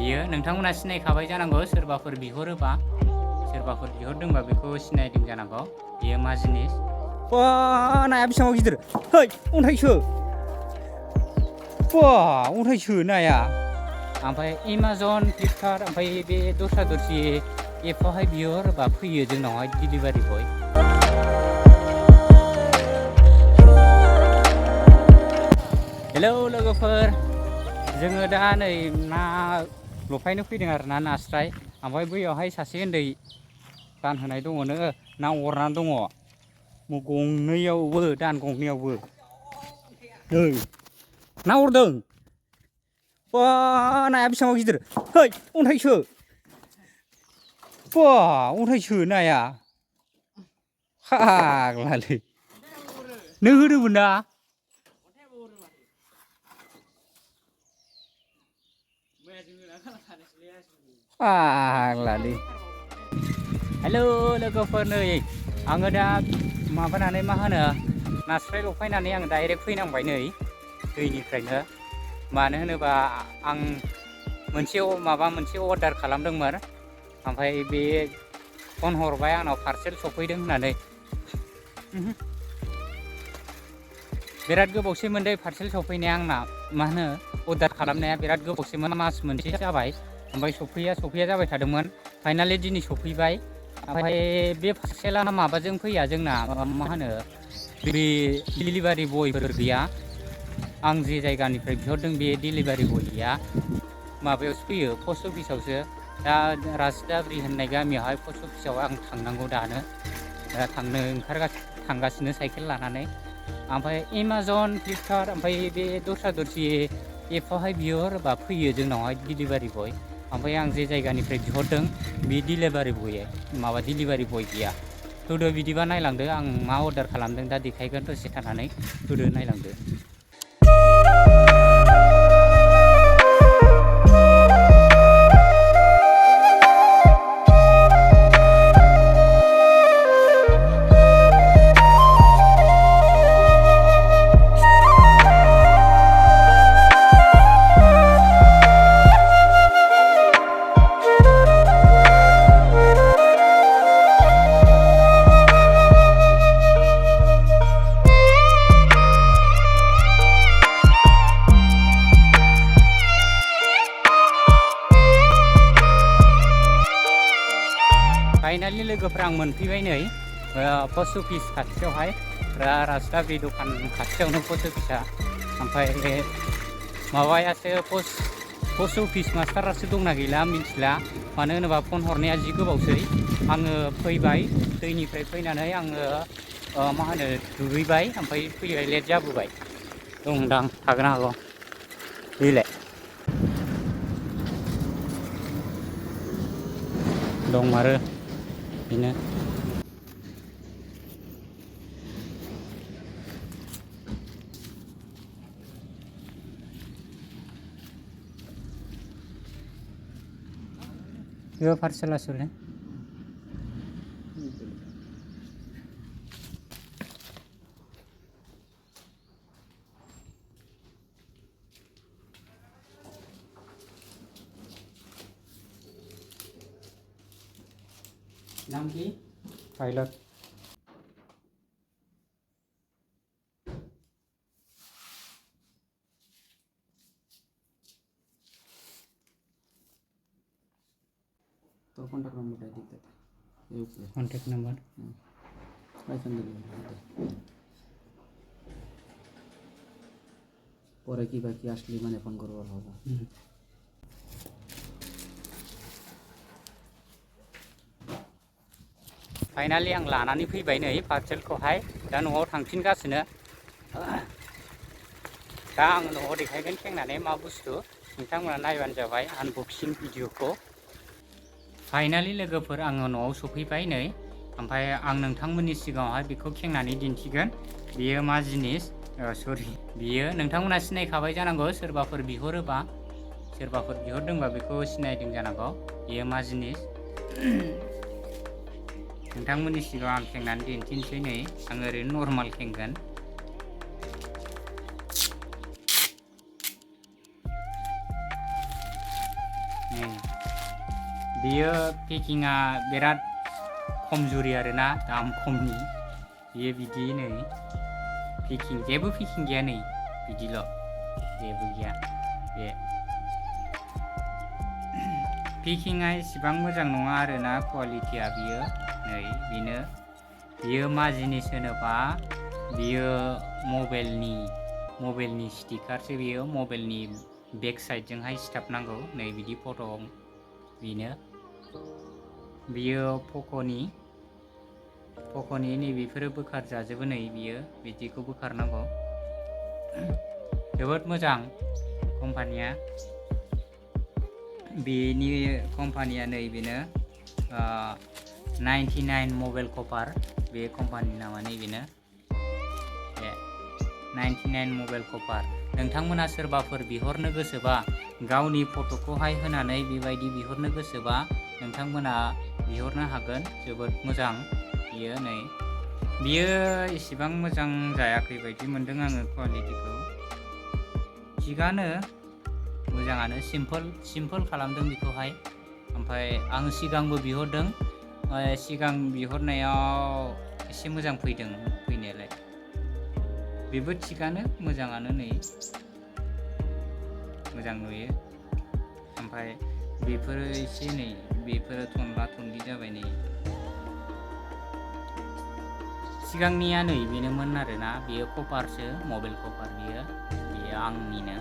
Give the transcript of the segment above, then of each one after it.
बियो नोंथांमोना सिनायखाबाय जानांगौ सोरबाफोर बिहरोबा सोरबाफोर बिहरदोंबा बेखौ सिनायदों जानांगौ बियो मा जिनिस बा नाया बेसेबां गिदिर है अन्थाइसो बा अन्थाइसो नाया ओमफ्राय एमाजन फ्लिपकार्ट ओमफ्राय बे दस्रा दस्रि एपआवहाय बिहरोबा फैयो जोंनावहाय डिलिभारि बय हेलौ लोगोफोर जोङो दा नै ना लफायनो फैदों आरो ना नास्राय ओमफ्राय बैयावहाय सासे उन्दै दानहोनाय दङनो ना अरनानै दङ गंनैयावबो दान गंनैयावबो नै ना अरदों बा नाया बेसेबां गिदिर है अन्थाइसो बा अन्थाइसो नाया फाग्लालै नों होदोंमोन ना फाग्लालै हेलौ लोगोफोर नै आङो दा माबानानै मा होनो नास्राय लफायनानै आं डाइरेक्ट फैनांबाय नै दैनिफ्रायनो मानो होनोबा आं माबा मोनसे अर्डार खालामदोंमोन ओमफ्राय बे फन हरबाय आंनाव पार्सेल सफैदों होननानै बिराद गोबावसैमोन दै पार्सेल सफैनाया आंना मा होनो अर्डार खालामनाया बिराद गोबावसैमोन मास मोनसे जाबाय ओमफ्राय सफैया जाबाय थादोंमोन फाइनालि दिनै सफैबाय ओमफ्राय बे पार्सेला माबाजों फैया जोंना मा होनो बे डिलिभारि बयफोर गैया आं जे जायगानिफ्राय बिहरदों बे डिलिभारि बयआ माबायावसो फैयो पस्ट अफिसावसो दा राजदाब्रि होननाय गामियावहाय पस्ट अफिसाव आं थांनांगौ दानो थांगासिनो साइकेल लानानै ओमफ्राय एमाजन फ्लिपकार्ट ओमफ्राय बे दस्रा दस्रि एपआवहाय बिहरोबा फैयो जोंनावहाय डिलिभारि बय ओमफ्राय आं जे जायगानिफ्राय बिहरदों बे डिलिभारि बय गैया थुदो बिदिबा नायलांदो आं मा अर्डार खालामदों दा देखायगोन दसे थानानै थुदो नायलांदो फाइनालि लोगोफ्रा आं मोनफैबाय नै पस्ट अफिस खाथियावहाय राजदाब्रि दखान खाथियावनो पस्ट अफिसा ओमफ्राय माबायासो पस्ट अफिस मास्टारासो दंना गैला मिथिला मानो होनोबा फन हरनाया जि गोबावसै आङो फैबाय दैनिफ्राय फैनानै आङो मा होनो दुगैबाय ओमफ्राय फैबाय लेट जाबोबाय दंदां थागोन हागौ बेलाय दं आरो बिनो Yo parcel azul, नाम की पायलट तो कॉन्टैक्ट नंबर दिख देता है कॉन्टैक्ट नंबर পরে কি বাকি আসলে মানে ফোন করব ভালো फाइनालि आं लानानै फैबाय नै पार्सेलखौहाय दा न'आव थांफिनगासिनो दा आं न'आव देखायगोन खेंनानै मा बुस्थु नोंथांमोना नायबानो जाबाय आनबक्सिं भिडिअखौ फाइनालि लोगोफोर आङो न'आव सफैबाय नै ओमफ्राय आं नोंथांमोननि सिगाङावहाय बेखौ खेंनानै दिन्थिगोन बेयो मा जिनिस बियो नोंथांमोना सिनायखाबाय जानांगौ सोरबाफोर बिहरदोंबा बेखौ सिनायदों जानांगौ बेयो मा जिनिस नोंथांमोननि सिगाङाव आं खेंनानै दिन्थिनोसै नै आं ओरैनो नर्माल खेंगोन नै बियो पेकिंआ बिराद खमजुरि आरोना दाम खमनि बियो बिदि नै पेकिं जेबो पेकिं गैया नै बिदिल' जेबो गैया बे पेकिंआ इसिबां मोजां नङा आरोना क्वालिटिया बियो नै बियो मा जिनिस होनोबा बियो मबाइलनि स्टिकारसो बियो मबाइलनि बेक साइडजोंहाय सिथाबनांगौ नै बिदि फट' बियो पक'नि नैबेफोरो बोखार जाजोबो नै बियो बिदिखौ बोखारनांगौ जोबोद मोजां कम्पानिया बेनि कम्पानिया नै बेनो 99 मबाइल कभार बे कम्पानि नामा नै बेनो 99 मबाइल कभार नोंथांमोना सोरबाफोर बिहरनो गोसोबा गावनि फट'खौहाय होनानै बेबायदि बिहरनो गोसोबा नोंथांमोना बिहरनो हागोन जोबोद मोजां बियो नै बियो इसिबां मोजां जायाखै बायदि मोनदों आङो क्वालिटिखौ थिगानो मोजाङानो सिम्पोल खालामदों बेखौहाय ओमफ्राय आं सिगांबो बिहरदों सिगां बिहरनायाव एसे मोजां फैदों फैनायालाय बेबो थिगानो मोजाङानो नै मोजां नुयो ओमफ्राय बेफोरो एसे नै बेफोरो थनला थनलि जाबाय नै सिगांनिया नै बेनोमोन आरोना बेयो कभारसो मबाइल कभार बेयो आंनिनो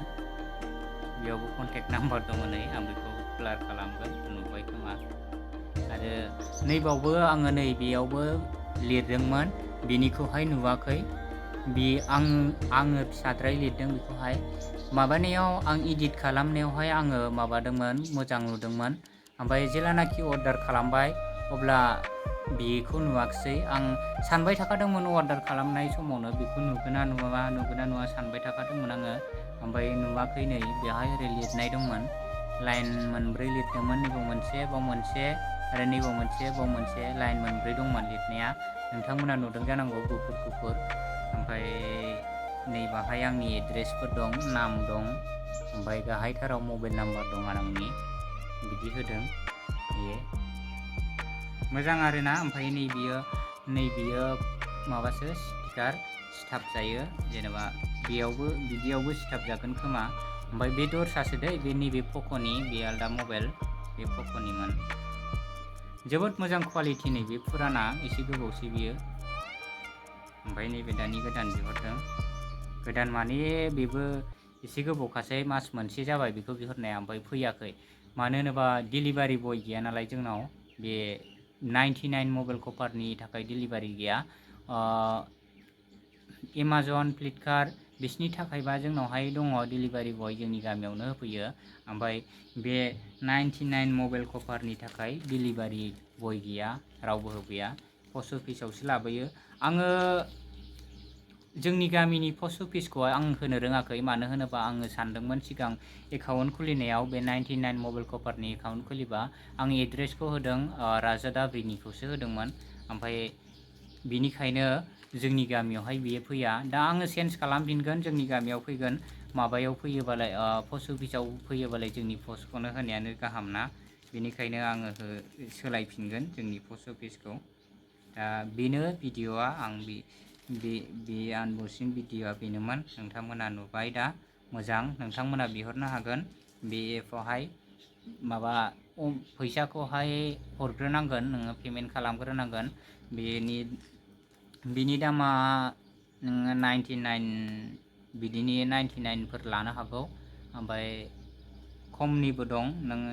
बेयावबो कन्टेक्ट नाम्बार दङ नै आं बेखौ ब्लार खालामगोन नुबाय खोमा आरो नैबावबो आङो नै बेयावबो लिरदोंमोन बेनिखौहाय नुवाखै आङो फिसाद्राय लिरदों बेखौहाय माबानायाव आं इडिट खालामनायावहाय आङो माबादोंमोन मोजां नुदोंमोन ओमफ्राय जेलानाखि अर्डार खालामबाय अब्ला बेखौ नुवाखिसै आं सानबाय थाखादोंमोन अर्डार खालामनाय समावनो बेखौ नुगोन ना नुवा सानबाय थाखादोंमोन आङो ओमफ्राय नुवाखै नै बेवहाय ओरै लिरनाय दंमोन लाइन मोनब्रै लिरदोंमोन नैबाव मोनसे बाव मोनसे आरो नैबाव मोनसे बाव मोनसे लाइन मोनब्रै दंमोन लिरनाया नोंथांमोना नुदों जानांगौ गुफुर ओमफ्राय नै बाहाय आंनि एड्रेसफोर दं नाम दं ओमफ्राय गाहायथाराव मबाइल नाम्बार दं आंनि बिदि होदों बेयो मोजां आरोना ओमफ्राय नैबियो माबासो स्टिकार सिथाब जायो जेनेबा बिदियावबो सिथाब जागोन खोमा ओमफ्राय बे दरसासो दै बे नैबे पक'नि बे आलदा मबाइल बे पक'निमोन जोबोद मोजां क्वालिटि नै बे फुराना एसे गोबावसै बियो ओमफ्राय नैबे दानि गोदान बिहरदों गोदान माने बेबो एसे गोबावखासै मास मोनसे जाबाय बेखौ बिहरनाया ओमफ्राय फैयाखै मानो होनोबा डिलिभारि बय गैया नालाय जोंनाव बे 99 मबाइल कभारनि थाखाय डिलिभारि गैया एमाजन फ्लिपकार्ट बिसनि थाखायबा जोंनावहाय दङ डिलिभारि बय जोंनि गामियावनो होफैयो ओमफ्राय बे 99 मबाइल कभारनि थाखाय डिलिभारि बय गैया रावबो होफैया पस्ट अफिसावसो लाबोयो आङो जोंनि गामिनि पस्ट अफिसखौ आं होनो रोङाखै मानो होनोबा आङो सानदोंमोन सिगां एकाउन्ट खुलिनायाव बे 99 मबाइल कभारनि एकाउन्ट खुलिबा आं एड्रेसखौ होदों राजा दाब्रिनिखौसो होदोंमोन ओमफ्राय बिनिखायनो जोंनि गामियावहाय बियो फैया दा आङो चेन्ज खालामफिनगोन जोंनि गामियाव फैगोन माबायाव फैयोबालाय पस्ट अफिसाव फैयोबालाय जोंनि पस्टखौनो होनायानो गाहाम ना बेनिखायनो आङो सोलायफिनगोन जोंनि पस्ट अफिसखौ दा बेनो भिडिअआ आं बे आनबक्सिं भिडिअआ बेनोमोन नोंथांमोना नुबाय दा मोजां नोंथांमोना बिहरनो हागोन बे एपआवहाय माबा फैसाखौहाय हरग्रोनांगोन नोङो पेमेन्ट खालामग्रोनांगोन बिनि दामा नोङो 99 बिदिनि 99फोर लानो हागौ ओमफ्राय खमनिबो दं नोङो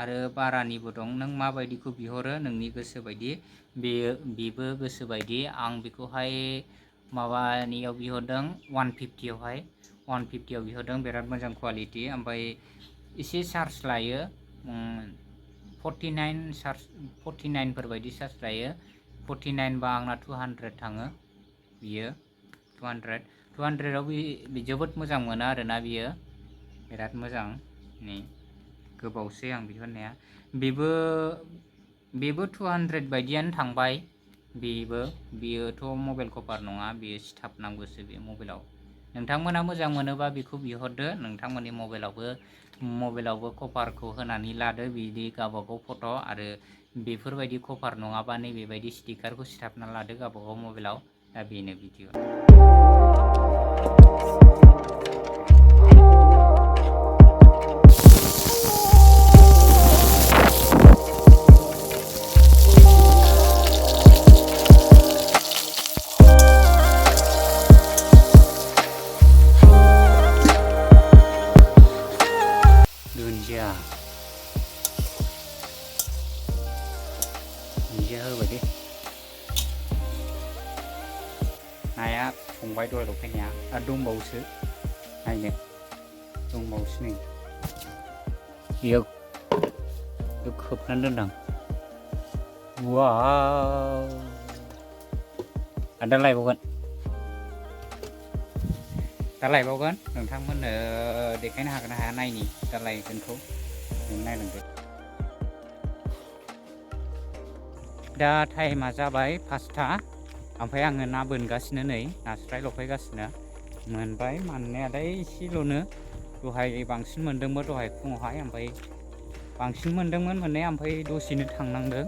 आरो बारानिबो दं नों माबायदिखौ बिहरो नोंनि गोसो बायदि बेबो गोसो बायदि आं बेखौहाय माबानियाव बिहरदों 150आवहाय 150आव बिहरदों बिराद मोजां क्वालिटि ओमफ्राय एसे चार्ज लायो 49 फोरबायदि चार्ज लायो 49 बा आंना 200 थाङो बियो 200आव जोबोद मोजां मोनो आरोना बियो बिराद मोजां नै गोबावसै आं बिहरनाया बेबो 200 बायदियानो थांबाय बेयोथ' मबाइल कभार नङा बेयो सिथाबनांगौसो बे मबाइलाव नोंथांमोना मोजां मोनोबा बेखौ बिहरदो नोंथांमोननि मबाइलावबो कभारखौ होनानै लादो बिदि गावबागाव फट' आरो बेफोरबायदि कभार नङाबा नैबेबायदि स्टिकारखौ सिथाबना लादो गावबागाव मबाइलाव दा बेनो भिडिअ दुन्दिया होबाय दे नाया संबाय दहाय ल'फैनाया आरो दंबावोसो नायनो दंबावोसो नै बेयाव खोबनानै दोनदां वाव दा लायबावगोन नोंथांमोननो देखायनो हागोन ना हाया नायनि दा लायगोनखौ नायलांदो दा टाइमा जाबाय 5टा ओमफ्राय आङो ना बोनगासिनो नै नास्राय लफायगासिनो मोनबाय मोननायालाय एसेल'नो दहाय बांसिन मोनदोंमोन दहाय फुङावहाय ओमफ्राय बांसिन मोनदोंमोन मोननाया ओमफ्राय दसेनो थांनांदों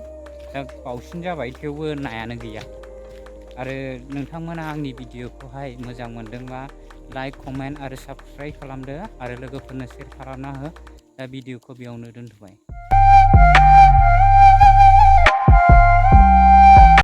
दा बावसिन जाबाय थेवबो नायानो गैया आरो नोंथांमोना आंनि भिडिअखौहाय मोजां मोनदोंबा लाइक कमेन्ट आरो साबस्क्राइब खालामदो आरो लोगोफोरनो शेयार खालामना हो दा भिडिअखौ बेयावनो दोनथ'बाय।